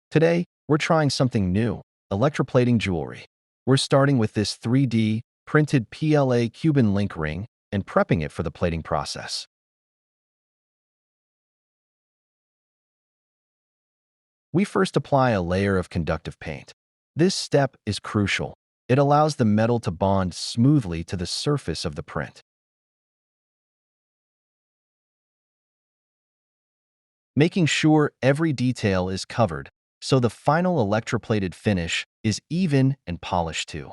Today, we're trying something new, electroplating jewelry. We're starting with this 3D printed PLA Cuban link ring and prepping it for the plating process. We first apply a layer of conductive paint. This step is crucial. It allows the metal to bond smoothly to the surface of the print. Making sure every detail is covered so the final electroplated finish is even and polished too.